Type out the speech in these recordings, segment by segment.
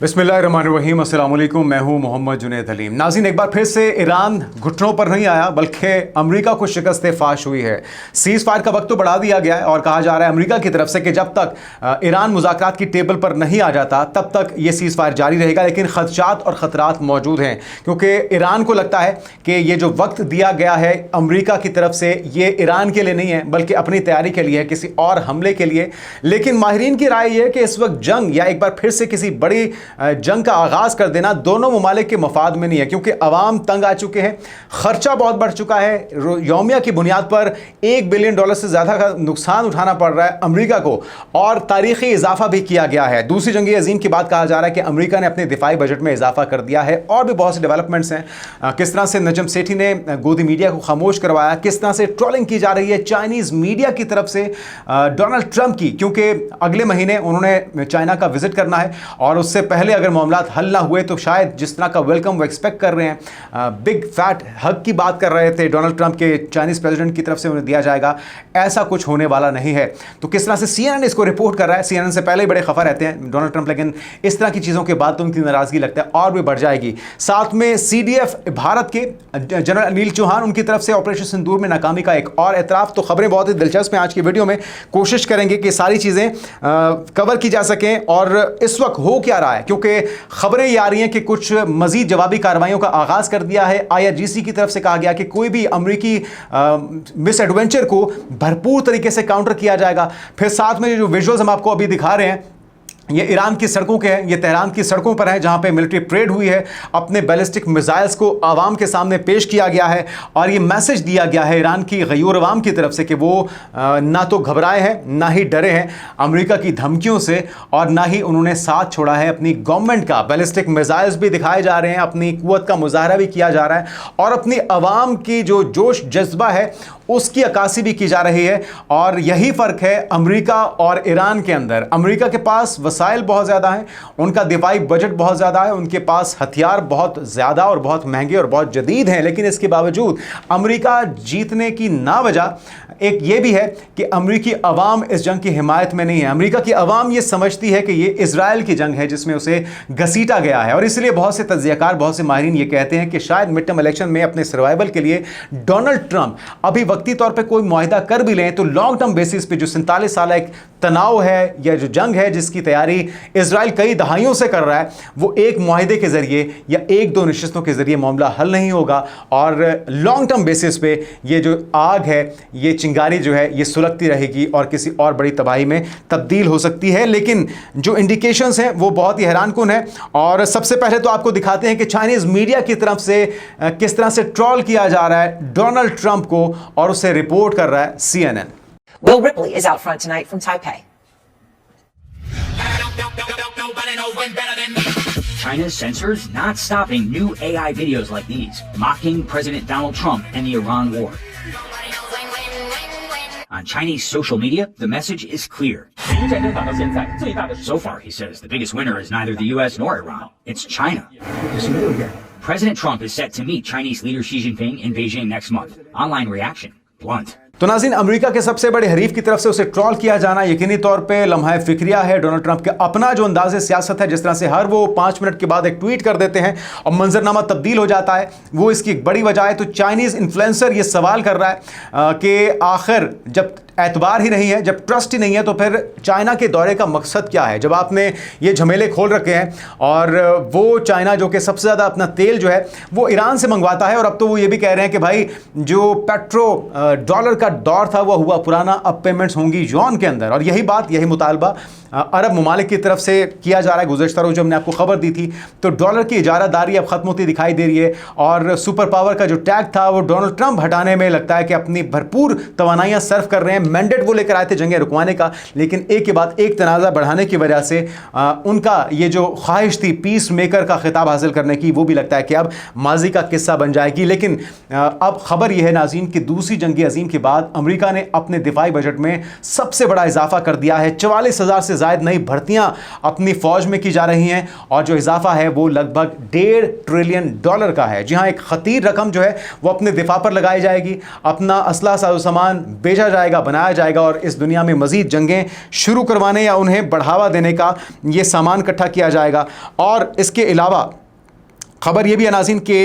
बिस्मिल्लाहिर्रहमानिर्रहीम, अस्सलाम वालेकुम। मैं हूं मोहम्मद जुनैद हलीम। नाज़रीन, एक बार फिर से ईरान घुटनों पर नहीं आया बल्कि अमेरिका को शिकस्त फाश हुई है। सीज़ फायर का वक्त तो बढ़ा दिया गया है और कहा जा रहा है अमेरिका की तरफ से कि जब तक ईरान मुज़ाकरात की टेबल पर नहीं आ जाता तब तक ये सीज़ फायर जारी रहेगा। लेकिन खदशात और ख़तरात मौजूद हैं क्योंकि ईरान को लगता है कि ये जो वक्त दिया गया है अमेरिका की तरफ से ये ईरान के लिए नहीं है बल्कि अपनी तैयारी के लिए है, किसी और हमले के लिए। लेकिन माहिरीन की राय यह है कि इस वक्त जंग या एक बार फिर से किसी बड़ी जंग का आगाज कर देना दोनों ममालिक के मफाद में नहीं है, क्योंकि अवाम तंग आ चुके हैं, खर्चा बहुत बढ़ चुका है। यौमिया की बुनियाद पर $1 बिलियन से ज़्यादा का नुकसान उठाना पड़ रहा है अमेरिका को और तारीखी इजाफा भी किया गया है। दूसरी जंग अजीम की बात कहा जा रहा है कि अमेरिका ने अपने दिफाई बजट में इजाफा कर दिया है और भी बहुत से डेवलपमेंट्स हैं। किस तरह से नजम सेठी ने गोदी मीडिया को खामोश करवाया, किस तरह से ट्रोलिंग की जा रही है चाइनीज़ मीडिया की तरफ से डोनाल्ड ट्रंप की, क्योंकि अगले महीने उन्होंने चाइना का विजिट करना है और उससे पहले अगर मामलात हल ना हुए तो शायद जिस तरह का वेलकम वो एक्सपेक्ट कर रहे हैं, बिग फैट हग की बात कर रहे थे डोनाल्ड ट्रंप के चाइनीज़ प्रेसिडेंट की तरफ से उन्हें दिया जाएगा, ऐसा कुछ होने वाला नहीं है। तो किस तरह से CNN इसको रिपोर्ट कर रहा है, CNN से पहले ही बड़े खफा रहते हैं डोनाल्ड ट्रंप, लेकिन इस तरह की चीज़ों के बाद तो उनकी नाराज़गी लगता है और भी बढ़ जाएगी। साथ में CDF भारत के जनरल अनिल चौहान, उनकी तरफ से ऑपरेशन सिंदूर में नाकामी का एक और एतराफ़। तो खबरें बहुत ही दिलचस्प हैं। आज की वीडियो में कोशिश करेंगे कि सारी चीज़ें कवर की जा सकें और इस वक्त हो क्या रहा है, क्योंकि खबरें ये आ रही हैं कि कुछ मजीद जवाबी कार्रवाइयों का आगाज कर दिया है। IRGC की तरफ से कहा गया कि कोई भी अमरीकी मिस एडवेंचर को भरपूर तरीके से काउंटर किया जाएगा। फिर साथ में जो विजुअल्स हम आपको अभी दिखा रहे हैं ये ईरान की सड़कों के हैं, ये तेहरान की सड़कों पर है जहां पे मिलिट्री परेड हुई है। अपने बैलिस्टिक मिसाइल्स को आवाम के सामने पेश किया गया है और ये मैसेज दिया गया है ईरान की गयूर अवाम की तरफ से कि वो ना तो घबराए हैं ना ही डरे हैं अमेरिका की धमकियों से और ना ही उन्होंने साथ छोड़ा है अपनी गवर्नमेंट का। बैलिस्टिक मिसाइल्स भी दिखाए जा रहे हैं, अपनी कुव्वत का मुजाहरा भी किया जा रहा है और अपनी अवाम की जो जोश जज्बा है उसकी अक्कासी भी की जा रही है। और यही फ़र्क है अमेरिका और ईरान के अंदर। अमेरिका के पास वसाइल बहुत ज़्यादा हैं, उनका दिफाई बजट बहुत ज़्यादा है, उनके पास हथियार बहुत ज़्यादा और बहुत महंगे और बहुत जदीद हैं, लेकिन इसके बावजूद अमेरिका जीतने की ना वजह एक ये भी है कि अमेरिकी अवाम इस जंग की हिमायत में नहीं है। अमेरिका की अवाम ये समझती है कि ये इजराइल की जंग है जिसमें उसे घसीटा गया है और इसलिए बहुत से तज्ज़ियाकार, बहुत से माहिरीन ये कहते हैं कि शायद मिड टर्म इलेक्शन में अपने सर्वाइवल के लिए डोनाल्ड ट्रंप अभी वक्ती तौर पे कोई मुआहिदा कर भी लें तो लॉन्ग टर्म बेसिस पे जो 47 साल एक तनाव है या जो जंग है जिसकी तैयारी इजराइल कई दहाइयों से कर रहा है, वो एक मुआहिदे के जरिए या एक दो नशिस्तों के जरिए मामला हल नहीं होगा और लॉन्ग टर्म बेसिस पे ये जो आग है, ये चिंगारी जो है ये सुलगती रहेगी और किसी और बड़ी तबाही में तब्दील हो सकती है। लेकिन जो इंडिकेशंस हैं वो बहुत ही हैरानकुन है और सबसे पहले तो आपको दिखाते हैं कि चाइनीज़ मीडिया की तरफ से किस तरह से ट्रोल किया जा रहा है डोनाल्ड ट्रंप को और उसे रिपोर्ट कर रहा है CNN। Will Ripley is out front tonight from Taipei. China's censors not stopping new AI videos like these, mocking President Donald Trump and the Iran war. On Chinese social media, the message is clear. So far, he says, the biggest winner is neither the US nor Iran, it's China. President Trump is set to meet Chinese leader Xi Jinping in Beijing next month. Online reaction, blunt. तो नाज़रीन, America के सबसे बड़े हरीफ की तरफ से उसे troll किया जाना यकीनी तौर पे लम्हा फिक्रिया है। डोनाल्ड ट्रंप के अपना जो अंदाज़ सियासत है, जिस तरह से हर वो 5 मिनट के बाद एक ट्वीट कर देते हैं और मंजरनामा तब्दील हो जाता है, वो इसकी एक बड़ी वजह है। तो चाइनीज़ इन्फ्लुएंसर ये सवाल कर रहा है कि आखिर जब एतबार ही नहीं है, जब ट्रस्ट ही नहीं है, तो फिर चाइना के दौरे का मकसद क्या है? जब आपने ये झमेले खोल रखे हैं और वो चाइना जो कि सबसे ज़्यादा अपना तेल जो है वो ईरान से मंगवाता है और अब तो वो ये भी कह रहे हैं कि भाई जो पेट्रो डॉलर का दौर था वो हुआ पुराना, अब पेमेंट्स होंगी युआन के अंदर। और यही बात, यही मुतालबा अरब ममालिक की तरफ से किया जा रहा है। गुज़श्ता रोज़ जो हमने आपको खबर दी थी तो डॉलर की इजारादारी अब ख़त्म होती दिखाई दे रही है और सुपर पावर का जो टैग था वो डोनाल्ड ट्रंप हटाने में लगता है कि अपनी भरपूर तवानाइयाँ सर्व कर रहे हैं। मैंडेट वो लेकर आए थे जंगें रुकवाने का, लेकिन एक के बाद एक तनाज़ा बढ़ाने की वजह से उनका ये जो ख्वाहिश थी पीस मेकर का खिताब हासिल करने की, वो भी लगता है कि अब माजी का किस्सा बन जाएगी। लेकिन अब खबर यह है नाज़रीन कि दूसरी जंग अजीम के बाद अमेरिका ने अपने दिफाई बजट में सबसे बड़ा इजाफा कर दिया है। 44,000 से ज़ायद नई भर्तियां अपनी फौज में की जा रही हैं और जो इजाफा है वो लगभग $1.5 ट्रिलियन का है। जी हाँ, एक खतीर रकम जो है वो अपने दिफा पर लगाई जाएगी, अपना असला साजो सामान बेचा जाएगा, बनाया जाएगा और इस दुनिया में मजीद जंगें शुरू करवाने या उन्हें बढ़ावा देने का ये सामान इकट्ठा किया जाएगा। और इसके अलावा खबर यह भी है नाज़रीन के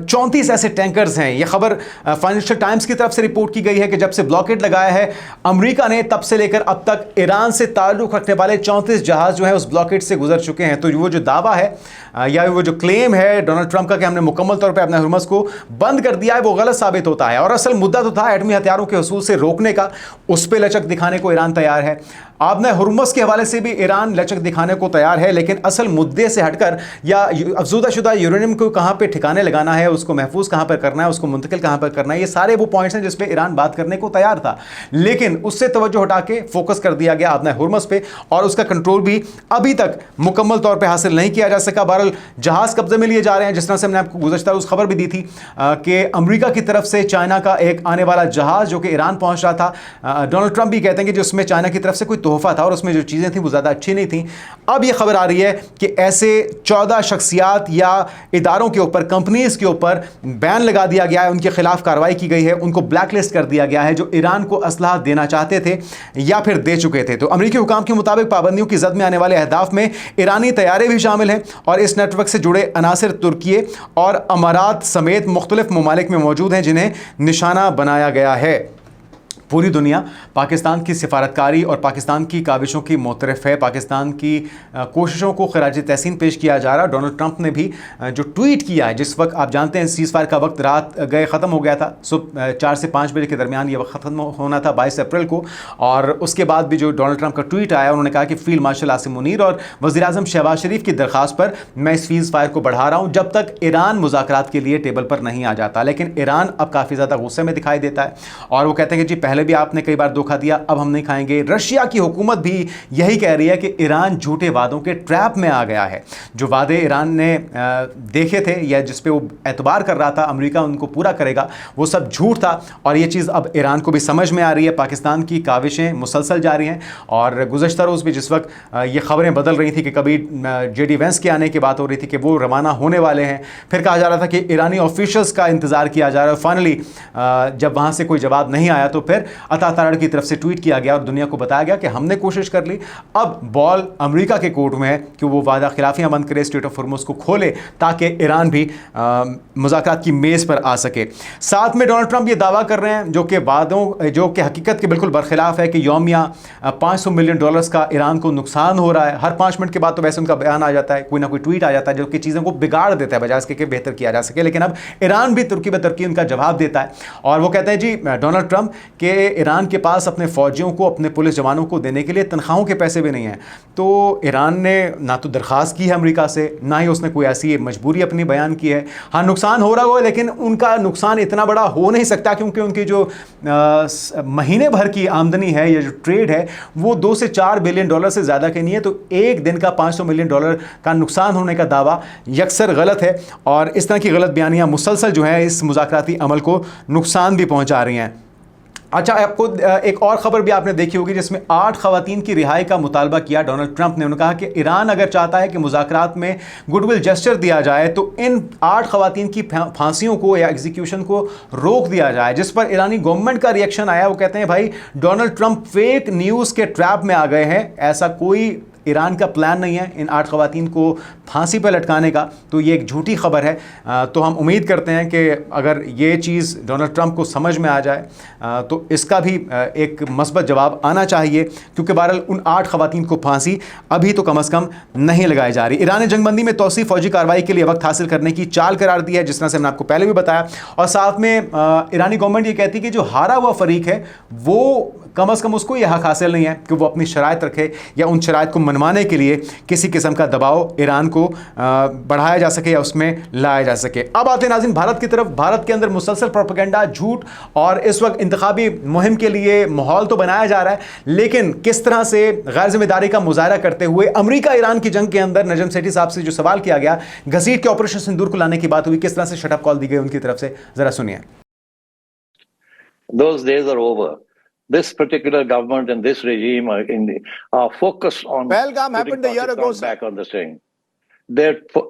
34 ऐसे टैंकर्स हैं। यह खबर फाइनेंशियल टाइम्स की तरफ से रिपोर्ट की गई है कि जब से ब्लॉकेड लगाया है अमेरिका ने, तब से लेकर अब तक ईरान से ताल्लुक़ रखने वाले 34 जहाज़ जो हैं उस ब्लॉकेड से गुजर चुके हैं। तो वो जो दावा है या वो जो क्लेम है डोनाल्ड ट्रंप का कि हमने मुकम्मल तौर पर अपने हुर्मस को बंद कर दिया है, वो गलत साबित होता है। और असल मुद्दा तो था एटमी हथियारों के हसूल से रोकने का, उस पर लचक दिखाने को ईरान तैयार है। आपने हुर्मस के हवाले से भी ईरान लचक दिखाने को तैयार है, लेकिन असल मुद्दे से हटकर या अफजूदाशुदा यूरेनियम को कहाँ पे ठिकाने लगाना है, उसको महफूज कहाँ पर करना है, उसको मुंतकिल कहाँ पर करना है, ये सारे वो पॉइंट्स हैं जिस पे ईरान बात करने को तैयार था। लेकिन उससे तवज्जो हटा के फोकस कर दिया गया आपने हुर्मस पे, और उसका कंट्रोल भी अभी तक मुकम्मल तौर पर हासिल नहीं किया जा सका। बहरहाल जहाज़ कब्जे में लिए जा रहे हैं, जिस तरह से हमने आपको गुज़श्ता रोज़ खबर भी दी थी कि अमेरिका की तरफ से चाइना का एक आने वाला जहाज़ जो कि ईरान पहुँच रहा था, डोनाल्ड ट्रंप भी कहते हैं कि जिसमें चाइना की तरफ से कोई तोहफा था और उसमें जो चीज़ें थी वो ज़्यादा अच्छी नहीं थी। अब ये खबर आ रही है कि ऐसे 14 शख्सियात या इदारों के ऊपर, कंपनीज के ऊपर बैन लगा दिया गया है, उनके खिलाफ कार्रवाई की गई है, उनको ब्लैकलिस्ट कर दिया गया है जो ईरान को असलहा देना चाहते थे या फिर दे चुके थे। तो अमेरिकी हुकाम के मुताबिक पाबंदियों की जद में आने वाले अहदाफ में ईरानी तैयारे भी शामिल हैं और इस नेटवर्क से जुड़े अनासिर तुर्की और अमारात समेत मुख्तलिफ ममालिक में मौजूद हैं जिन्हें निशाना बनाया गया है। पूरी दुनिया पाकिस्तान की सिफारतकारी और पाकिस्तान की काविशों की मोतरफ है। पाकिस्तान की कोशिशों को खराज तहसीन पेश किया जा रहा है। डोनाल्ड ट्रंप ने भी जो ट्वीट किया है, जिस वक्त आप जानते हैं सीज़ फायर का वक्त रात गए ख़त्म हो गया था, सुबह 4 से 5 बजे के दरमियान ये वक्त ख़त्म होना था 22 अप्रैल को, और उसके बाद भी जो डोनाल्ड ट्रंप का ट्वीट आया, उन्होंने कहा कि फील्ड मार्शल आसिम मुनीर और वज़ीर-ए-आज़म शहबाज शरीफ की दरख्वास्त पर मैं इस सीज़ फायर को बढ़ा रहा हूँ जब तक ईरान मुज़ाकरात के लिए टेबल पर नहीं आ जाता। लेकिन ईरान अब काफ़ी ज़्यादा गुस्से में दिखाई देता है और वो कहते हैं कि जी पहले भी आपने कई बार धोखा दिया, अब हम नहीं खाएंगे। रशिया की हुकूमत भी यही कह रही है कि ईरान झूठे वादों के ट्रैप में आ गया है। जो वादे ईरान ने देखे थे या जिस पे वो एतबार कर रहा था अमेरिका उनको पूरा करेगा, वो सब झूठ था और ये चीज़ अब ईरान को भी समझ में आ रही है। पाकिस्तान की काविशें मुसलसल जारी हैं और गुज़श्ता रोज़ भी जिस वक्त ये खबरें बदल रही थी कि कभी जेडी वेंस के आने की बात हो रही थी कि वो रवाना होने वाले हैं, फिर कहा जा रहा था कि ईरानी ऑफिशियल्स का इंतज़ार किया जा रहा है। फाइनली जब वहाँ से कोई जवाब नहीं आया तो फिर अता तारड़ की तरफ से ट्वीट किया गया और दुनिया को बताया गया कि हमने कोशिश कर ली, अब बॉल अमेरिका के कोर्ट में है कि वो वादा खिलाफियां बंद करे, स्ट्रेट ऑफ हॉर्मुज़ को खोले ताकि ईरान भी मुज़ाकरात की मेज़ पर आ सके। साथ में डोनाल्ड ट्रंप ये दावा कर रहे हैं जो कि वादों जो कि हकीकत के बिल्कुल बरखिलाफ है कि यौमिया $500 मिलियन का ईरान को नुकसान हो रहा है। हर 5 मिनट के बाद तो वैसे उनका बयान आ जाता है, कोई ना कोई ट्वीट आ जाता है जो कि चीज़ों को बिगाड़ देता है बजाय इसके कि बेहतर किया जा सके। लेकिन अब ईरान भी तुर्की ब तुर्की उनका जवाब देता है और वो कहते हैं जी डोनाल्ड ट्रंप के ईरान के पास अपने फौजियों को, अपने पुलिस जवानों को देने के लिए तनख्वाहों के पैसे भी नहीं हैं। तो ईरान ने ना तो दरख्वास्त की है अमेरिका से, ना ही उसने कोई ऐसी मजबूरी अपनी बयान की है। हाँ, नुकसान हो रहा हो लेकिन उनका नुकसान इतना बड़ा हो नहीं सकता क्योंकि उनकी जो महीने भर की आमदनी है या जो ट्रेड है वो $2 से $4 बिलियन से ज़्यादा की नहीं है। तो एक दिन का $500 मिलियन का नुकसान होने का दावा यकसर गलत है और इस तरह की गलत बयानियाँ मुसलसल जो है इस मुज़ाकराती अमल को नुकसान भी पहुँचा रही हैं। अच्छा, आपको एक और ख़बर भी आपने देखी होगी जिसमें 8 ख़वातीन की रिहाई का मुतालबा किया डोनाल्ड ट्रंप ने। उन्होंने कहा कि ईरान अगर चाहता है कि मुज़ाकरात में गुडविल जेस्चर दिया जाए तो इन 8 ख़वातीन की फांसियों को या एग्जीक्यूशन को रोक दिया जाए, जिस पर ईरानी गवर्नमेंट का रिएक्शन आया। वो कहते हैं भाई डोनाल्ड ट्रंप फेक न्यूज़ के ट्रैप में आ गए हैं, ऐसा कोई ईरान का प्लान नहीं है इन 8 ख़वातीन को फांसी पर लटकाने का, तो ये एक झूठी खबर है। तो हम उम्मीद करते हैं कि अगर ये चीज़ डोनाल्ड ट्रंप को समझ में आ जाए तो इसका भी एक मस्बत जवाब आना चाहिए क्योंकि बहरहाल उन 8 ख़वातीन को फांसी अभी तो कम अज़ कम नहीं लगाई जा रही। ईरान ने जंगबंदी में तौसी फौजी कार्रवाई के लिए वक्त हासिल करने की चाल करार दी है, जिस तरह से मैंने आपको पहले भी बताया। और साथ में ईरानी गवर्नमेंट ये कहती है कि जो हारा हुआ फ़रीक है वो कम अज़ कम उसको यह हक हासिल नहीं है कि वो अपनी शराइत रखे या उन शराइत को मनवाने के लिए किसी किस्म का दबाव ईरान को बढ़ाया जा सके या उसमें लाया जा सके। अब आते हैं नाज़रीन भारत की तरफ। भारत के अंदर मुसलसल प्रोपेगेंडा, झूठ और इस वक्त इंतखाबी मुहिम के लिए माहौल तो बनाया जा रहा है, लेकिन किस तरह से गैर जिम्मेदारी का मुजाहरा करते हुए अमेरिका ईरान की जंग के अंदर नजम सेठी साहब से जो सवाल किया गया, घसीट के ऑपरेशन सिंदूर को लाने की बात हुई, किस तरह से शटअप कॉल दी गई उनकी तरफ से, जरा सुनिए। Those days are over. This particular government and this regime are focused on Pahalgam happened a year ago, sir. back on the string.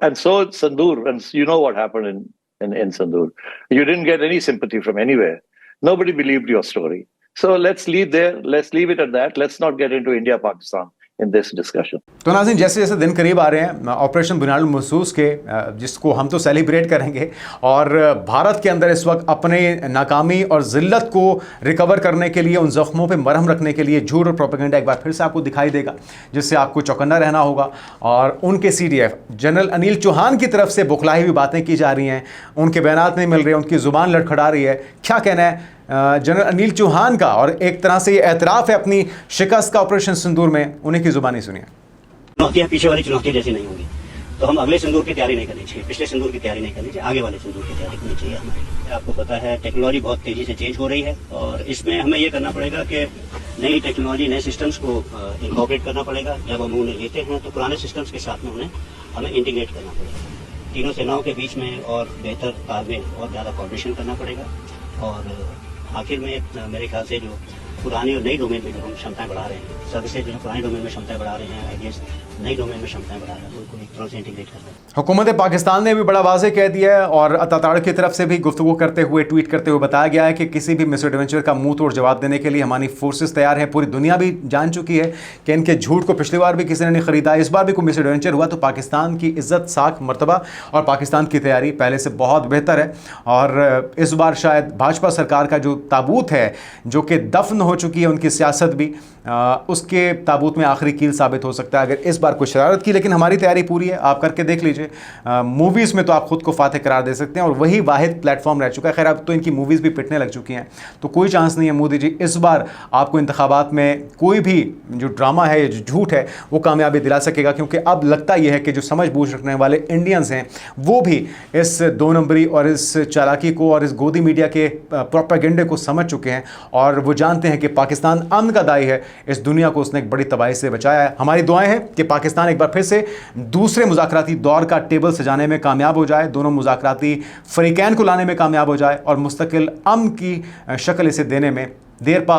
And so Sandur, and you know what happened in Sandur. You didn't get any sympathy from anywhere. Nobody believed your story. So let's leave there. Let's leave it at that. Let's not get into India-Pakistan in this discussion. तो नाज़रीन, जैसे जैसे दिन करीब आ रहे हैं operation बुनियाद महसूस के, जिसको हम तो सेलिब्रेट करेंगे, और भारत के अंदर इस वक्त अपने नाकामी और ज़िल्लत को रिकवर करने के लिए, उन ज़ख्मों पे मरहम रखने के लिए झूठ और प्रोपेगेंडा एक बार फिर से आपको दिखाई देगा, जिससे आपको चौकन्ना रहना होगा। और उनके CDF जनरल अनिल चौहान की तरफ से बुखलाई हुई बातें की जा रही हैं, उनके बयानात नहीं मिल रहे, उनकी ज़ुबान लड़खड़ा रही है। क्या कहना है जनरल अनिल चौहान का, और एक तरह से ये एतराफ़ है अपनी शिकस्त का ऑपरेशन सिंदूर में, उन्हीं की ज़ुबानी सुनिए। चुनौतियां पीछे वाली चुनौतियां जैसी नहीं होंगी, तो हम अगले सिंदूर की तैयारी नहीं करनी चाहिए, पिछले सिंदूर की तैयारी नहीं करनी चाहिए, आगे वाले सिंदूर की तैयारी करनी चाहिए हमें। आपको पता है टेक्नोलॉजी बहुत तेजी से चेंज हो रही है, और इसमें हमें ये करना पड़ेगा कि नई टेक्नोलॉजी, नए सिस्टम्स को इनकॉर्पोरेट करना पड़ेगा। जब हम उन्हें लेते हैं तो पुराने सिस्टम्स के साथ में उन्हें हमें इंटीग्रेट करना पड़ेगा। तीनों सेनाओं के बीच में और बेहतर तालमेल और ज़्यादा कॉर्पोरेशन करना पड़ेगा। और आखिर में मेरे ख्याल से जो पुरानी और नई डोमेन में जो हम क्षमताएं बढ़ा रहे हैं, सर्विसेज जो है पुरानी डोमेन में क्षमताएं बढ़ा रहे हैं, आईडीएस नई डोमेन में क्षमताएं बढ़ा रहे हैं, तो उनको एक तरह से इंटीग्रेट कर रहे हैं। हुकूमत पाकिस्तान ने भी बड़ा वाज़ेह कह दिया है, और अताताड़ की तरफ से भी गुफ्तगू करते हुए, ट्वीट करते हुए बताया गया है कि किसी भी मिस एडवेंचर का मुंह तोड़ जवाब देने के लिए हमारी फोर्सेस तैयार हैं। पूरी दुनिया भी जान चुकी है कि इनके झूठ को पिछली बार भी किसी ने नहीं खरीदा, इस बार भी कोई मिस एडवेंचर हुआ तो पाकिस्तान की इज्जत साख मरतबा और पाकिस्तान की तैयारी पहले से बहुत बेहतर है। और इस बार शायद भाजपा सरकार का जो ताबूत है, जो कि दफन हो चुकी है उनकी सियासत भी, उसके ताबूत में आखिरी कील साबित हो सकता है अगर इस बार कोई शरारत की। लेकिन हमारी तैयारी पूरी है, आप करके देख लीजिए। मूवीज़ में तो आप खुद को फातेह करार दे सकते हैं, और वही वाहिद प्लेटफॉर्म रह चुका है। खैर, अब तो इनकी मूवीज़ भी पिटने लग चुकी हैं, तो कोई चांस नहीं है मोदी जी इस बार आपको इंतखाबात में कोई भी जो ड्रामा है, जो झूठ है, वो कामयाबी दिला सकेगा। क्योंकि अब लगता यह है कि जो समझ बूझ रखने वाले इंडियंस हैं, वो भी इस 2 नंबरी और इस चालाकी को और इस गोदी मीडिया के प्रोपेगेंडे को समझ चुके हैं, और वो जानते हैं कि पाकिस्तान अमन का दाई है। इस दुनिया को उसने एक बड़ी तबाही से बचाया है। हमारी दुआएं हैं कि पाकिस्तान एक बार फिर से दूसरे मुज़ाकराती दौर का टेबल सजाने में कामयाब हो जाए, दोनों मुज़ाकराती फ़रीक़ैन को लाने में कामयाब हो जाए, और मुस्तकिल अमन की शक्ल इसे देने में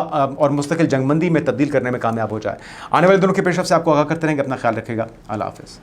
और मुस्तकिल जंगबंदी में तब्दील करने में कामयाब हो जाए। आने वाले दिनों के पेशरफ से आपको आगाह करते रहेंगे। अपना ख्याल रखिएगा। अल्लाह हाफ़िज़।